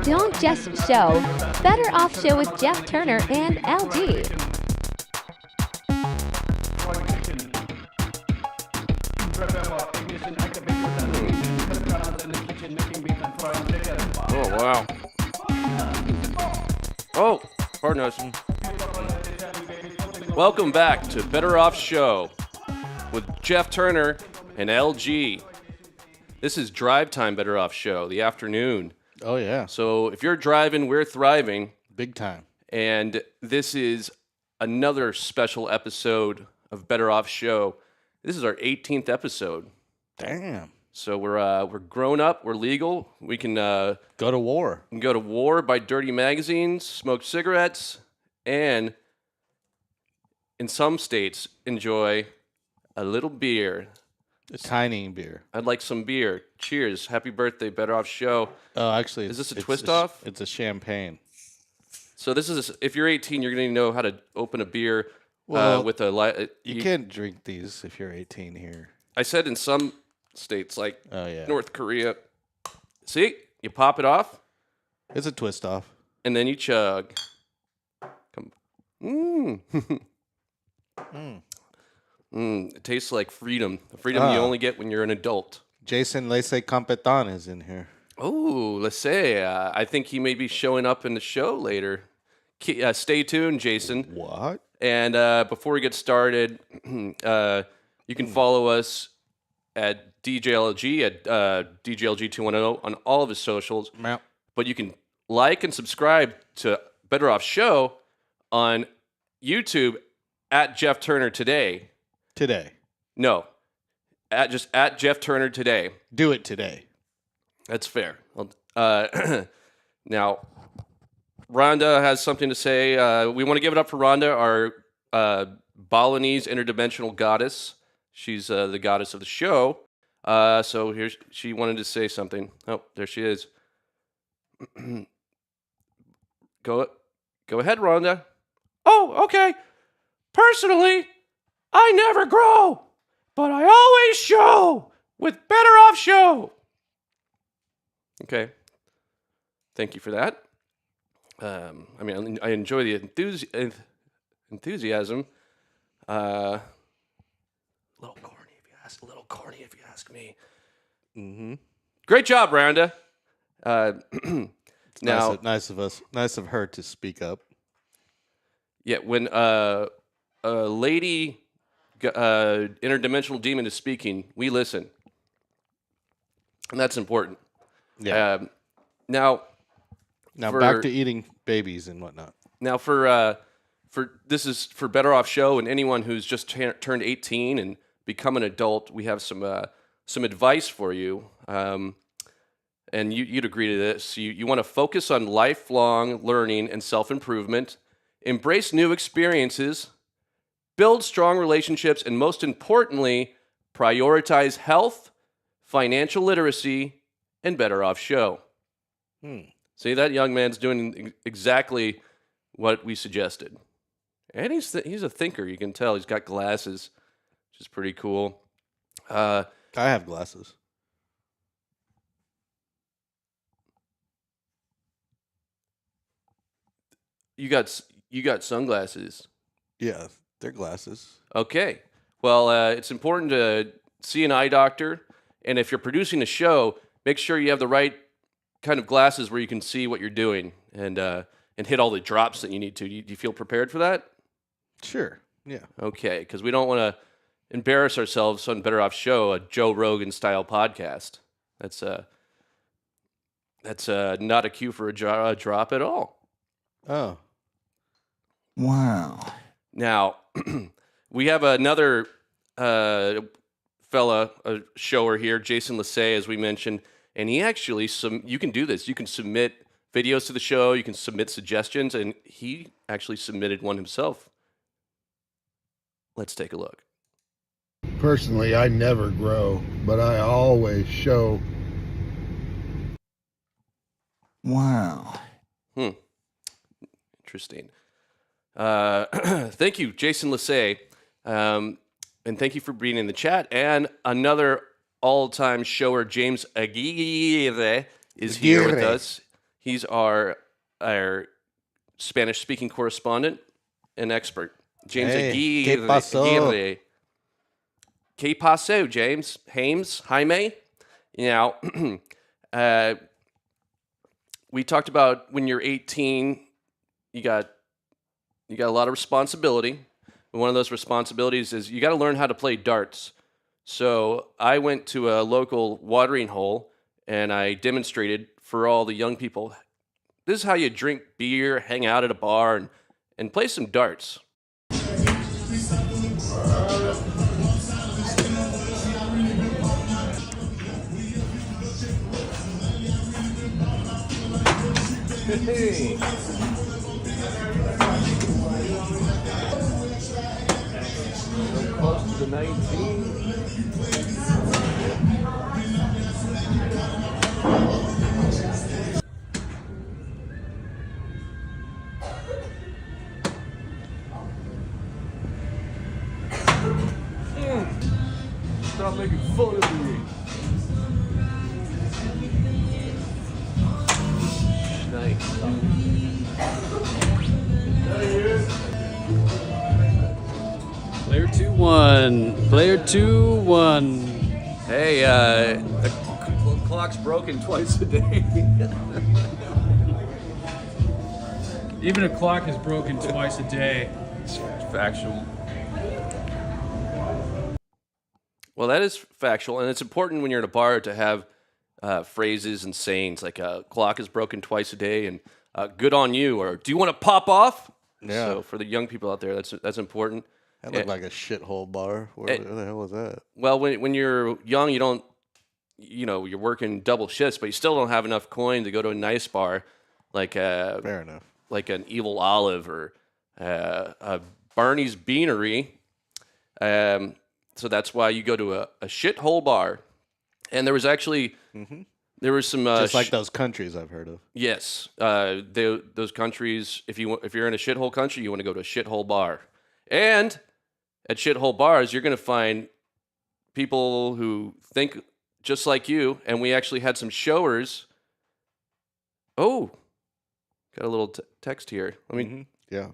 Don't Just Show. Better Off Show with Jeff Turner and LG. Oh, wow. Oh, pardon us. Welcome back to Better Off Show with Jeff Turner and LG. This is Drive Time Better Off Show, the afternoon. Oh, yeah. So if you're driving, we're thriving. Big time. And this is another special episode of Better Off Show. This is our 18th episode. Damn. So we're grown up, we're legal. We can go to war. We can go to war, buy dirty magazines, smoke cigarettes, and in some states enjoy a little beer. A tiny beer. I'd like some beer. Cheers. Happy birthday, Better Off Show. Oh, actually, is this a twist off? It's a champagne. So this is if you're 18, you're going to know how to open a beer with a you can't drink these if you're 18 here. I said in some states like North Korea. See? You pop it off. It's a twist off. And then you chug. Come. It tastes like freedom. The freedom you only get when you're an adult. Jason Laissez Campetan is in here. Oh, let's say. I think he may be showing up in the show later. Stay tuned, Jason. What? And before we get started, you can follow us at DJLG, at DJLG210 on all of his socials. But you can like and subscribe to Better Off Show on YouTube at Jeff Turner Today. No. At Jeff Turner Today. Do it today. That's fair. Now, Rhonda has something to say. We want to give it up for Rhonda, our Balinese interdimensional goddess. She's the goddess of the show. So she wanted to say something. Oh, there she is. Go ahead, Rhonda. Oh, okay. Personally, I never grow, but I always show with Better Off Show. Okay. Thank you for that. I enjoy the enthusiasm. A little corny if you ask me. Mm-hmm. Great job, Rhonda. Now, nice of her to speak up. Yeah, when a lady, interdimensional demon is speaking, we listen, and that's important. Yeah. Now back to eating babies and whatnot. Now for this is for Better Off Show, and anyone who's just turned 18 and become an adult, we have some advice for you. And you'd agree to this. You want to focus on lifelong learning and self-improvement, embrace new experiences, build strong relationships, and most importantly, prioritize health, financial literacy, and Better Off Show. See, that young man's doing exactly what we suggested. And he's a thinker, you can tell. He's got glasses, which is pretty cool. I have glasses. You got sunglasses. Yeah, they're glasses. Okay. Well, it's important to see an eye doctor, and if you're producing a show, make sure you have the right kind of glasses where you can see what you're doing and hit all the drops that you need to. Do you feel prepared for that? Sure. Yeah. Okay, because we don't want to embarrass ourselves on Better Off Show, a Joe Rogan style podcast. That's not a cue for a drop at all. Oh. Wow. Now, we have another fella, a shower here, Jason Laissez, as we mentioned, and he actually, you can do this. You can submit videos to the show, you can submit suggestions, and he actually submitted one himself. Let's take a look. Personally, I never grow, but I always show. Wow. Interesting. Thank you, Jason Laissez. And thank you for being in the chat. And another all-time shower, James Aguirre, is here with us. He's our Spanish-speaking correspondent and expert, James Hey, Aguirre. ¿qué pasó? ¿Qué pasó, James? Jaime? Now, we talked about when you're 18, you got a lot of responsibility. And one of those responsibilities is you got to learn how to play darts. So I went to a local watering hole and I demonstrated for all the young people. This is how you drink beer, hang out at a bar, and play some darts. Hey. Close to the 19. Stop making fun of me. Nice. Player 2-1. Player 2-1. Hey, the clock's broken twice a day. Even a clock is broken twice a day. It's factual. Well, that is factual, and it's important when you're in a bar to have phrases and sayings like "clock is broken twice a day" and "good on you" or "do you want to pop off?" Yeah. So for the young people out there, that's important. That looked like a shithole bar. Where the hell was that? Well, when you're young, you don't, you're working double shifts, but you still don't have enough coin to go to a nice bar like Fair enough. like an Evil Olive or a Barney's Beanery. So that's why you go to a shithole bar. And there was actually there was some Just like those countries I've heard of. yes, those countries. If you're in a shithole country, you want to go to a shithole bar. And at shithole bars, you're going to find people who think just like you. And we actually had some showers. Oh, got a little text here. Let me. Yeah.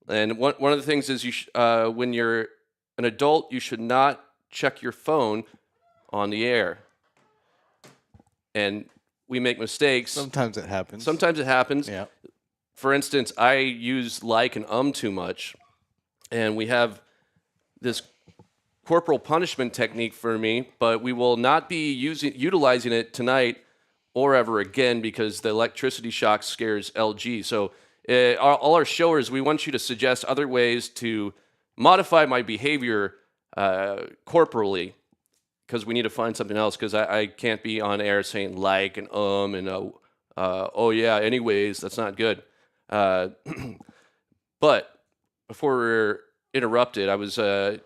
And one of the things is when you're an adult, you should not check your phone on the air. And we make mistakes. Sometimes it happens. Yeah. For instance, I use like and too much. And we have this corporal punishment technique for me, but we will not be utilizing it tonight or ever again because the electricity shock scares LG. So all our showers, we want you to suggest other ways to modify my behavior corporally because we need to find something else because I can't be on air saying like and oh yeah, anyways, that's not good. But before we're interrupted, I was going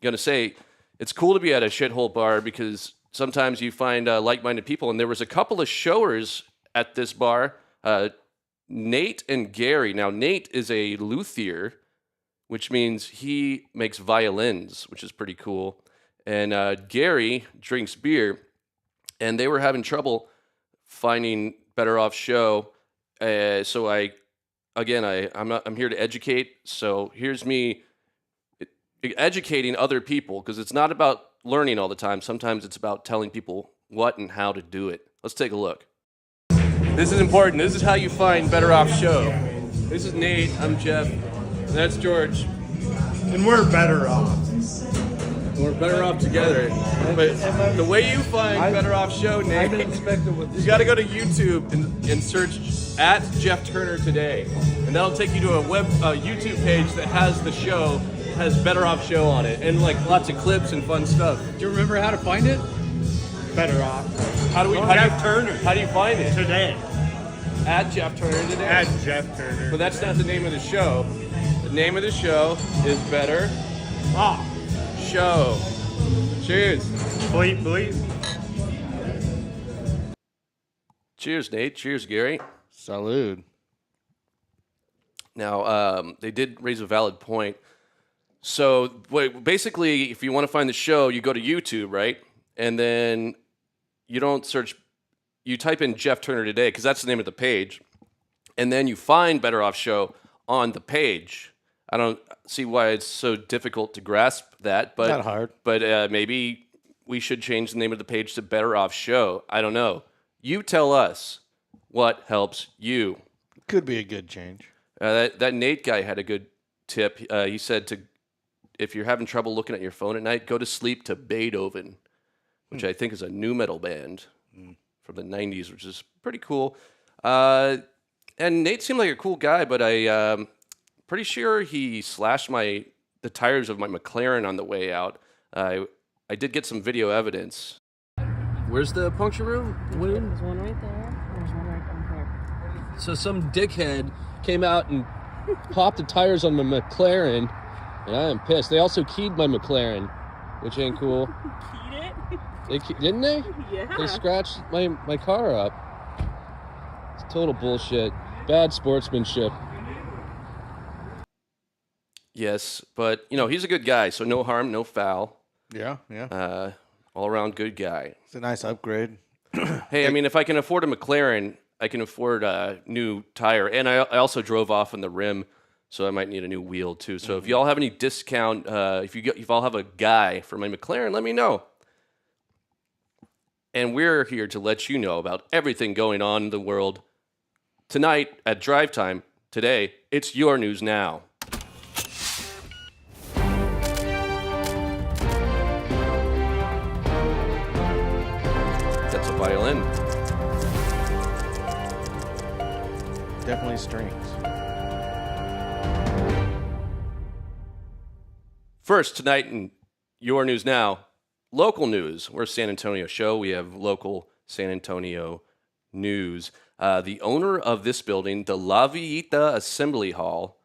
to say it's cool to be at a shithole bar because sometimes you find like-minded people, and there was a couple of showers at this bar, Nate and Gary. Now, Nate is a luthier, which means he makes violins, which is pretty cool. And Gary drinks beer, and they were having trouble finding Better Off Show. So I'm here to educate. So here's me educating other people because it's not about learning all the time. Sometimes it's about telling people what and how to do it. Let's take a look. This is important. This is how you find Better Off Show. This is Nate. I'm Jeff. And that's George. And we're better off. We're better off together. But the way you find Better Off Show, Nate, you got to go to YouTube and search at Jeff Turner Today. And that'll take you to a YouTube page that has the show, has Better Off Show on it, and like lots of clips and fun stuff. Do you remember how to find it? Better off. How do you find it? Today. At Jeff Turner Today. At Jeff Turner. But that's not the name of the show. The name of the show is Better Off Show. Cheers. Bleep, bleep. Cheers, Nate. Cheers, Gary. Salud. Now, they did raise a valid point. So, basically, if you want to find the show, you go to YouTube, right? And then you don't search you type in Jeff Turner today, because that's the name of the page, and then you find Better Off Show on the page. I don't see why it's so difficult to grasp that, but Not hard. But maybe we should change the name of the page to Better Off Show. I don't know. You tell us what helps you. Could be a good change. That Nate guy had a good tip. He said if you're having trouble looking at your phone at night, go to sleep to Beethoven, which I think is a new metal band from the 90s, which is pretty cool. And Nate seemed like a cool guy, but I pretty sure he slashed the tires of my McLaren on the way out. I did get some video evidence. Where's the puncture room? There's one right there. There's one right down here. So some dickhead came out and popped the tires on my McLaren, and I am pissed. They also keyed my McLaren, which ain't cool. Keyed it? Didn't they? Yeah. They scratched my car up. It's total bullshit. Bad sportsmanship. Yes, but, he's a good guy, so no harm, no foul. Yeah, yeah. All-around good guy. It's a nice upgrade. Hey, I mean, if I can afford a McLaren, I can afford a new tire. And I also drove off on the rim, so I might need a new wheel, too. So if y'all have any discount, if y'all have a guy for my McLaren, let me know. And we're here to let you know about everything going on in the world. Tonight at Drive Time, today, it's your news now. That's a violin. Definitely strings. First, tonight in your news now, local news. We're a San Antonio show. We have local San Antonio news. The owner of this building, the La Villita Assembly Hall,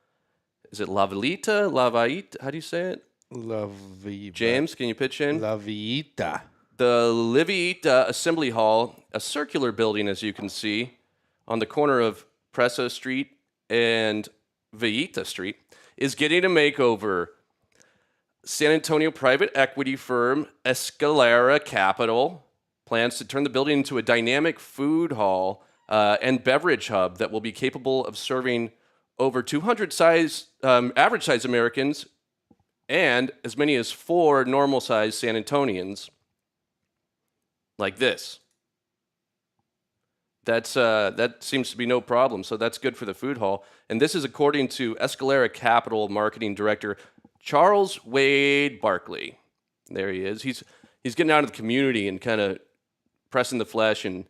is it La Villita? La Villita? How do you say it? La Villita. James, can you pitch in? La Villita. The La Villita Assembly Hall, a circular building, as you can see, on the corner of Presso Street and Villita Street, is getting a makeover. San Antonio private equity firm Escalera Capital plans to turn the building into a dynamic food hall and beverage hub that will be capable of serving over 200 average-size Americans and as many as 4 normal-sized San Antonians. Like this. That seems to be no problem, so that's good for the food hall. And this is according to Escalera Capital Marketing Director Charles Wade Barkley. There he is. He's getting out of the community and kind of pressing the flesh and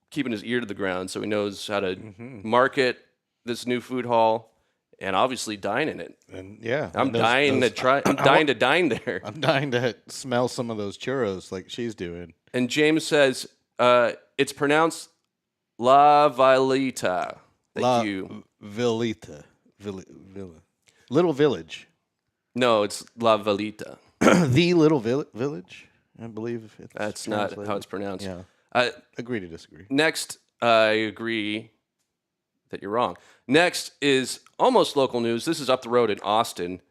keeping his ear to the ground so he knows how to market this new food hall and obviously dine in it. And yeah, I'm dying to dine there. I'm dying to smell some of those churros like she's doing. And James says it's pronounced La Villita. Thank you. Villita. Villa. Little village. No, it's La Villita. The little village, I believe. That's not how it's pronounced. Yeah. Agree to disagree. Next, I agree that you're wrong. Next is almost local news. This is up the road in Austin.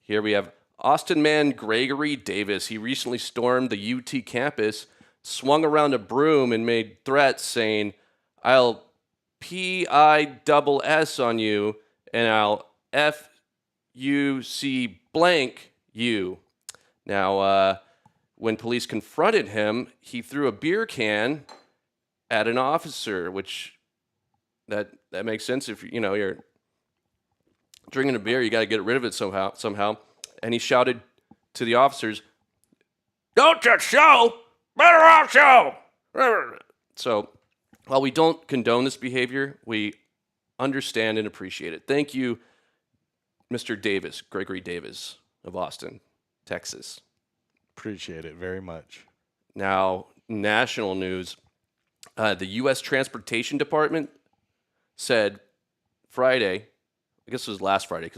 Here we have Austin man Gregory Davis. He recently stormed the UT campus, swung around a broom, and made threats saying, "I'll PISS on you, and I'll FUC blank you." Now, when police confronted him, he threw a beer can at an officer, which that makes sense. If you're drinking a beer, you got to get rid of it somehow. And he shouted to the officers, "Don't just show, Better Off Show!" So, while we don't condone this behavior, we understand and appreciate it. Thank you, Mr. Davis, Gregory Davis of Austin, Texas. Appreciate it very much. Now, national news. The U.S. Transportation Department said Friday, I guess it was last Friday, it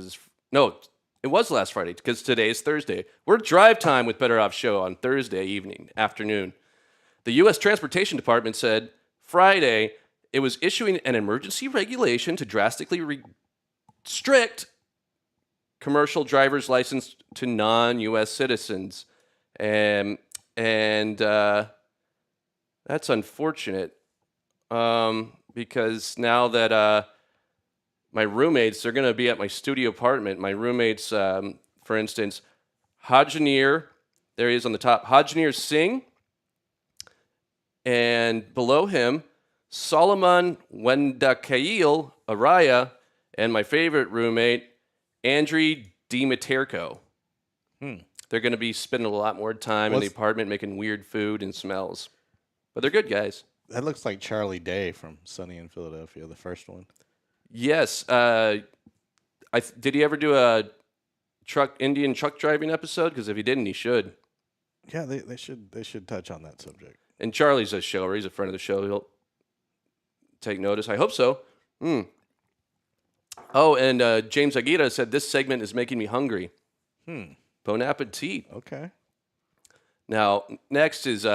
was last Friday because today is Thursday. We're Drive Time with Better Off Show on Thursday afternoon. The U.S. Transportation Department said Friday it was issuing an emergency regulation to drastically restrict commercial driver's license to non-U.S. citizens. And that's unfortunate. because now that my roommates, they're going to be at my studio apartment. My roommates, for instance, Hajjanir, there he is on the top, Hajjanir Singh, and below him, Solomon Wendakail Araya, and my favorite roommate, Andriy Dimitarko. They're going to be spending a lot more time in the apartment making weird food and smells. But they're good guys. That looks like Charlie Day from Sunny in Philadelphia, the first one. Yes. Did he ever do a Indian truck driving episode? Because if he didn't, he should. Yeah, they should touch on that subject. And Charlie's a shower. He's a friend of the show. He'll take notice. I hope so. Oh, and James Aguirre said, this segment is making me hungry. Bon appetit. Okay. Now, next is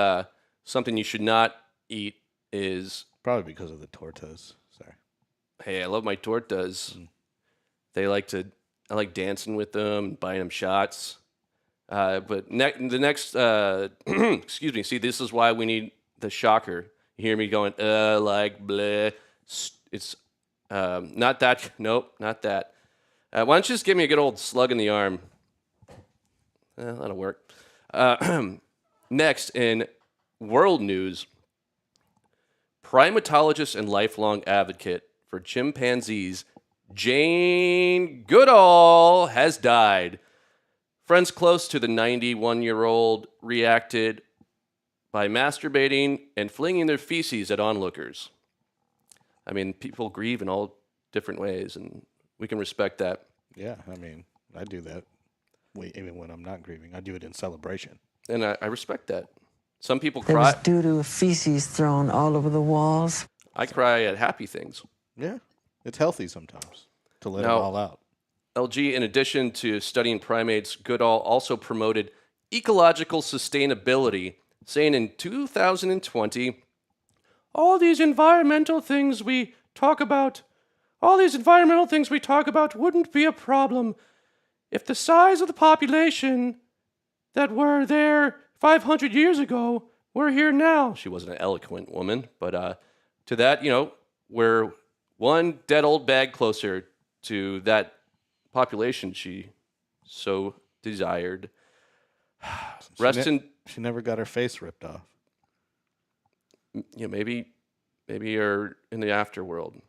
something you should not eat is... Probably because of the tortas. Sorry. Hey, I love my tortas. I like dancing with them, buying them shots. But the next, excuse me, see, this is why we need the shocker. You hear me going, like, bleh. It's not that. Nope, not that. Why don't you just give me a good old slug in the arm? That'll work. Next, in world news, primatologist and lifelong advocate for chimpanzees, Jane Goodall, has died. Friends close to the 91-year-old reacted by masturbating and flinging their feces at onlookers. I mean, people grieve in all different ways, and we can respect that. Yeah, I mean, I do that. Even when I'm not grieving, I do it in celebration. And I respect that. Some people There cry. was doo-doo feces thrown all over the walls. I cry at happy things. Yeah, it's healthy sometimes to let it Now, all out. LG, in addition to studying primates, Goodall also promoted ecological sustainability, saying in 2020, all these environmental things we talk about wouldn't be a problem if the size of the population that were there 500 years ago were here now. She wasn't an eloquent woman, but to that, we're one dead old bag closer to that population she so desired. She never got her face ripped off. Maybe you're in the afterworld,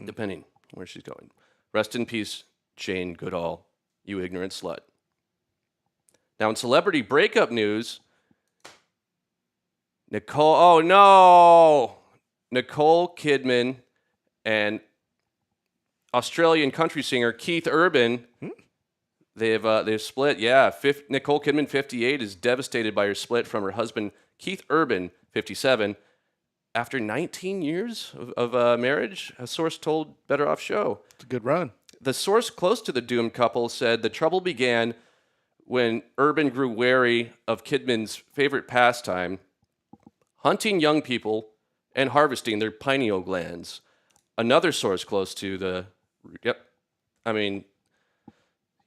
depending where she's going. Rest in peace, Jane Goodall, you ignorant slut. Now, in celebrity breakup news, Nicole Kidman and Australian country singer Keith Urban, they've split. Yeah, Nicole Kidman, 58, is devastated by her split from her husband Keith Urban, 57, after 19 years of marriage. A source told Better Off Show. It's a good run. The source close to the doomed couple said the trouble began when Urban grew wary of Kidman's favorite pastime, hunting young people and harvesting their pineal glands. Another source close to the... Yep. I mean,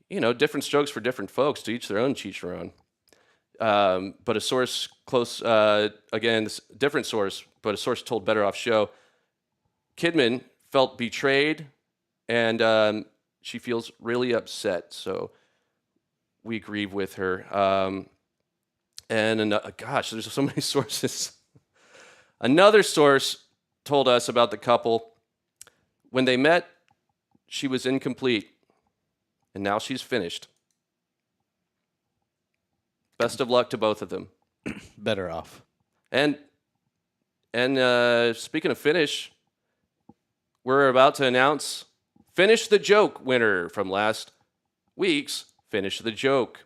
different strokes for different folks. To each their own, chicharron. But a source close... again, different source, but a source told Better Off Show, Kidman felt betrayed, and she feels really upset. So we grieve with her. Gosh, there's so many sources. Another source told us about the couple. When they met, she was incomplete, and now she's finished. Best of luck to both of them. Better off. And speaking of finish, we're about to announce Finish the Joke winner from last week's Finish the Joke.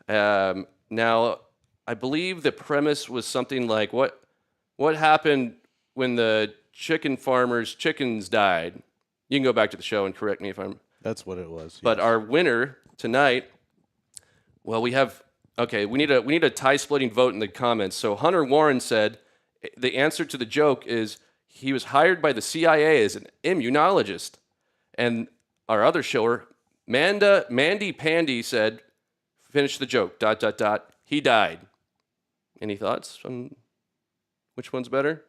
Now, I believe the premise was something like, what happened when the chicken farmer's chickens died? You can go back to the show and correct me if I'm... That's what it was. But yes. our winner tonight, well, we need a tie-splitting vote in the comments. So Hunter Warren said the answer to the joke is he was hired by the CIA as an immunologist. And our other shower, Mandy Pandy, said, finish the joke, ... He died. Any thoughts on which one's better?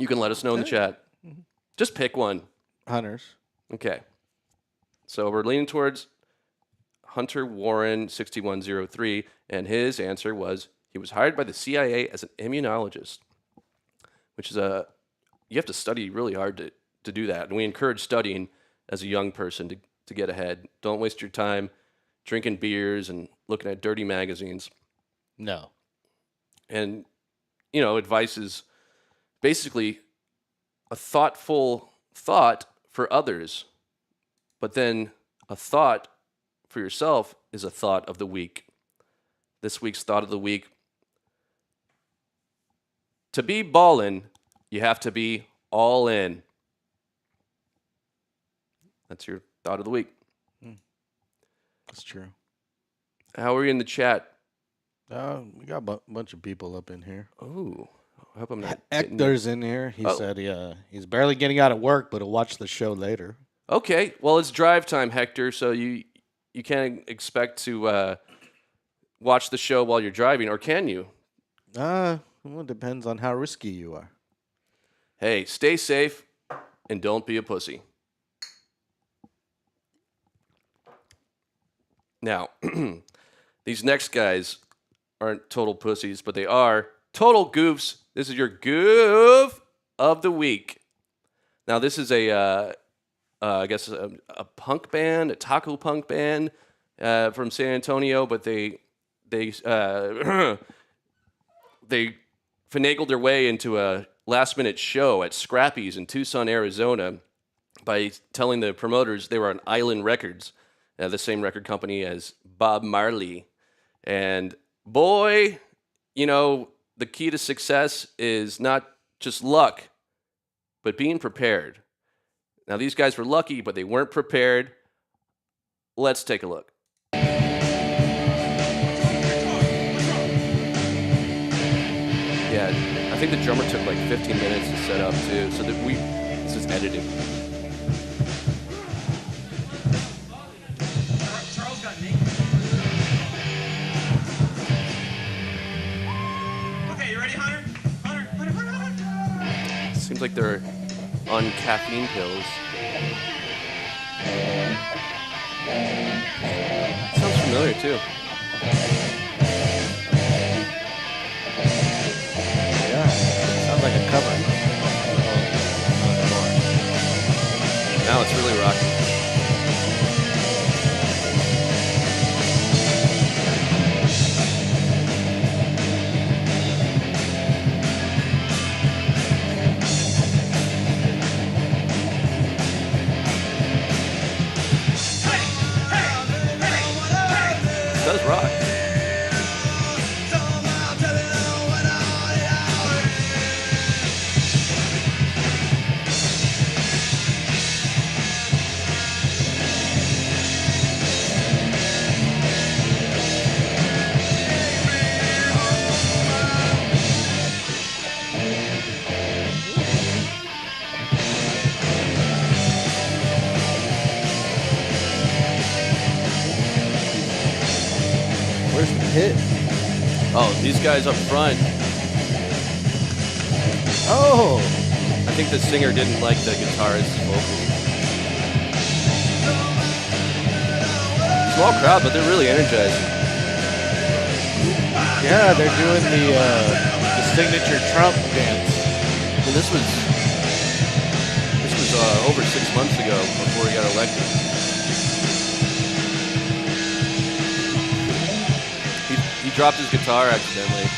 You can let us know in the chat. Just pick one. Hunters. Okay. So we're leaning towards Hunter Warren 6103, and his answer was he was hired by the CIA as an immunologist, which is you have to study really hard to do that. And we encourage studying as a young person to get ahead. Don't waste your time drinking beers and looking at dirty magazines. No. And, advice is basically a thoughtful thought for others, but then a thought for yourself is a thought of the week. This week's thought of the week: to be ballin', you have to be all in. That's your thought of the week. That's true. How are you in the chat? We got a bunch of people up in here. Oh, I hope I'm not. Hector's in here. He said he's barely getting out of work, but he'll watch the show later. Okay, well, it's drive time, Hector, so you can't expect to watch the show while you're driving, or can you? Well, it depends on how risky you are. Hey, stay safe and don't be a pussy. Now, these next guys aren't total pussies, but they are total goofs. This is your goof of the week. Now, this is I guess a punk band, a taco punk band from San Antonio, but they finagled their way into a last-minute show at Scrappy's in Tucson, Arizona, by telling the promoters they were on Island Records, the same record company as Bob Marley. And boy, the key to success is not just luck, but being prepared. Now, these guys were lucky, but they weren't prepared. Let's take a look. Yeah, I think the drummer took like 15 minutes to set up too, so that this is edited. Charles got naked. Okay, you ready, Hunter? Hunter. Seems like they're on caffeine pills. Sounds familiar too. Yeah, sounds like a cover. Now it's really rocking. It does rock. Where's the hit? Oh, these guys up front. Oh! I think the singer didn't like the guitarist's vocals. Small crowd, but they're really energized. Yeah, they're doing the signature Trump dance. And this was over 6 months ago before he got elected. He dropped his guitar accidentally.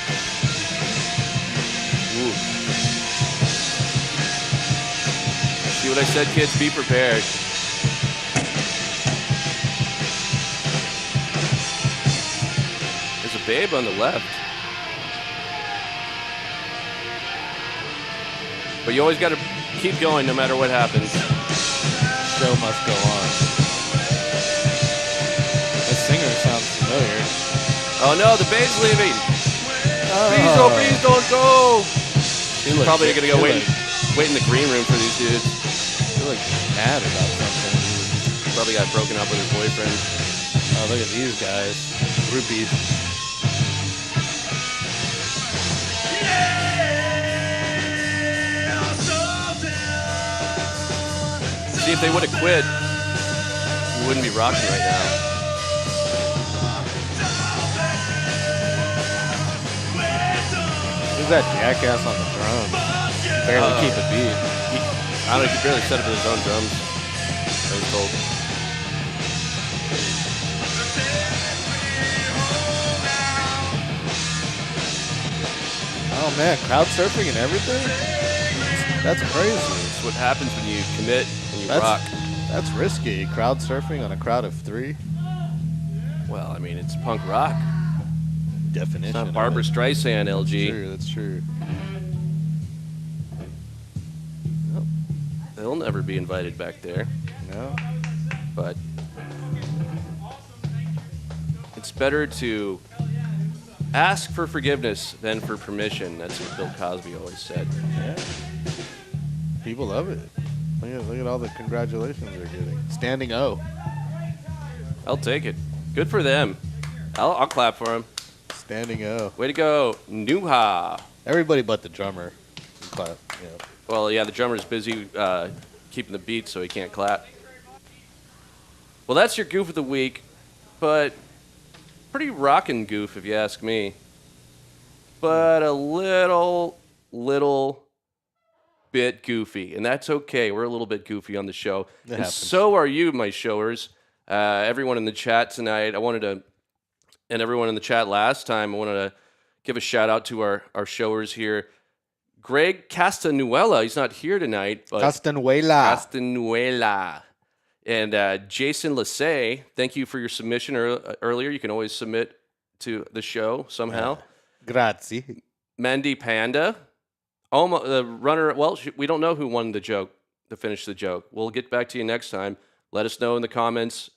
Ooh. See what I said, kids? Be prepared. There's a babe on the left. But you always got to keep going no matter what happens. Show must go on. The singer sounds familiar. Oh no, the babe's leaving. Please, oh please don't go. She's probably going to go wait in the green room for these dudes. She looks mad about something. Probably got broken up with her boyfriend. Oh, look at these guys. Groupies. See, if they would have quit, we wouldn't be rocking right now. Who's that jackass on the drums? Barely keep a beat. I don't know, he could barely set up his own drums, I was told. Oh man, crowd surfing and everything? That's crazy. That's what happens when you commit and you rock. That's risky. Crowd surfing on a crowd of 3? Well, I mean, it's punk rock. Definition. It's not Barbara Streisand, LG. That's true. They'll never be invited back there. No. But it's better to ask for forgiveness than for permission. That's what Bill Cosby always said. Yeah. People love it. Look at all the congratulations they're getting. Standing O. I'll take it. Good for them. I'll clap for them. Standing O. Way to go, Nuha. Everybody but the drummer. Clap. Yeah. Well, yeah, the drummer's busy keeping the beat, so he can't clap. Well, that's your goof of the week, but pretty rockin' goof, if you ask me. But a little bit goofy, and that's okay. We're a little bit goofy on the show. And happens. So are you, my showers. Everyone in the chat tonight, and everyone in the chat last time, I wanted to give a shout out to our showers here. Greg Castanuela, he's not here tonight, but Castanuela. And Jason Lassay, thank you for your submission earlier. You can always submit to the show somehow. Grazie. Mandy Panda. The runner, well, we don't know who won the joke, to finish the joke. We'll get back to you next time. Let us know in the comments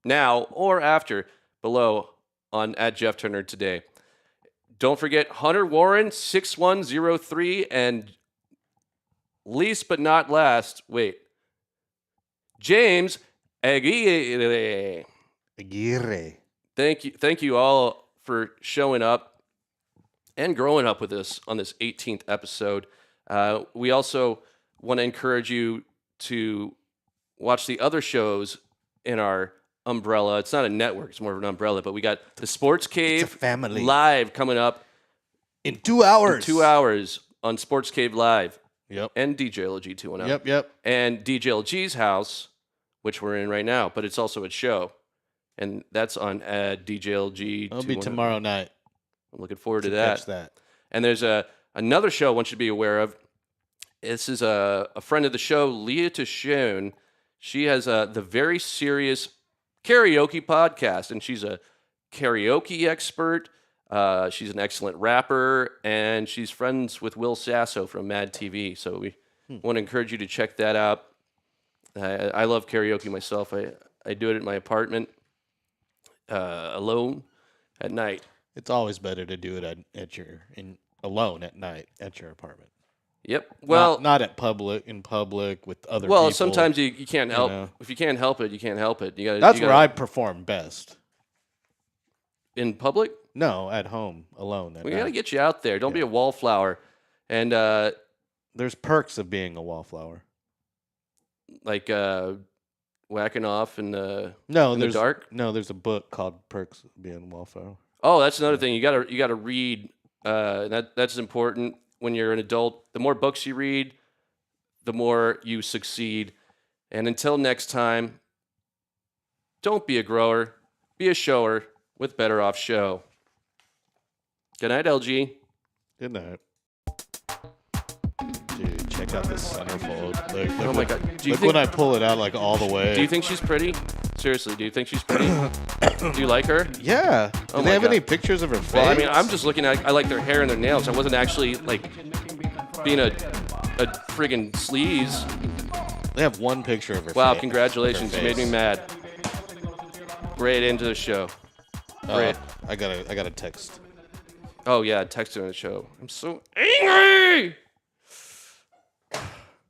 now or after below on @JeffTurner today. Don't forget Hunter Warren 6103 and least but not last, James Aguirre. Thank you all for showing up and growing up with us on this 18th episode. We also want to encourage you to watch the other shows in our umbrella. It's not a network, it's more of an umbrella, but we got the Sports Cave family. Live coming up In 2 hours. in 2 hours on Sports Cave Live. Yep. And DJLG 210. Yep. And DJLG's house, which we're in right now, but it's also a show. And that's on DJLG. It'll be tomorrow night. I'm looking forward to that. Catch that. And there's another show I want you to be aware of. This is a friend of the show, Leah Tashune. She has the Very Serious Karaoke podcast, and she's a karaoke expert. She's an excellent rapper, and she's friends with Will Sasso from Mad TV. So we want to encourage you to check that out. I love karaoke myself. I do it at my apartment alone at night. It's always better to do it alone at night at your apartment. Yep. Well, not in public with other people. Well, sometimes you can't help. know. If you can't help it, you can't help it. That's where I perform best. In public? No, at home, alone. We got to get you out there. Don't be a wallflower. And there's perks of being a wallflower. Like whacking off in the dark. No, there's a book called Perks of Being a Wallflower. Oh, that's another thing. You gotta read. That's important when you're an adult. The more books you read, the more you succeed. And until next time, don't be a grower, be a shower with Better Off Show. Good night, LG. Good night. Dude, check out this centerfold. Look, Oh my God. Look when I pull it out like all the way. Do you think she's pretty? Seriously, do you think she's pretty? Do you like her? Yeah. Oh Do my they have God. any pictures of her face? Well, I mean, I'm just looking at. I like their hair and their nails. I wasn't actually like being a friggin' sleaze. They have one picture of her Wow! face. Congratulations, you made me mad. Great end to the show. Great. I got a text. Oh yeah, text her on the show. I'm so angry.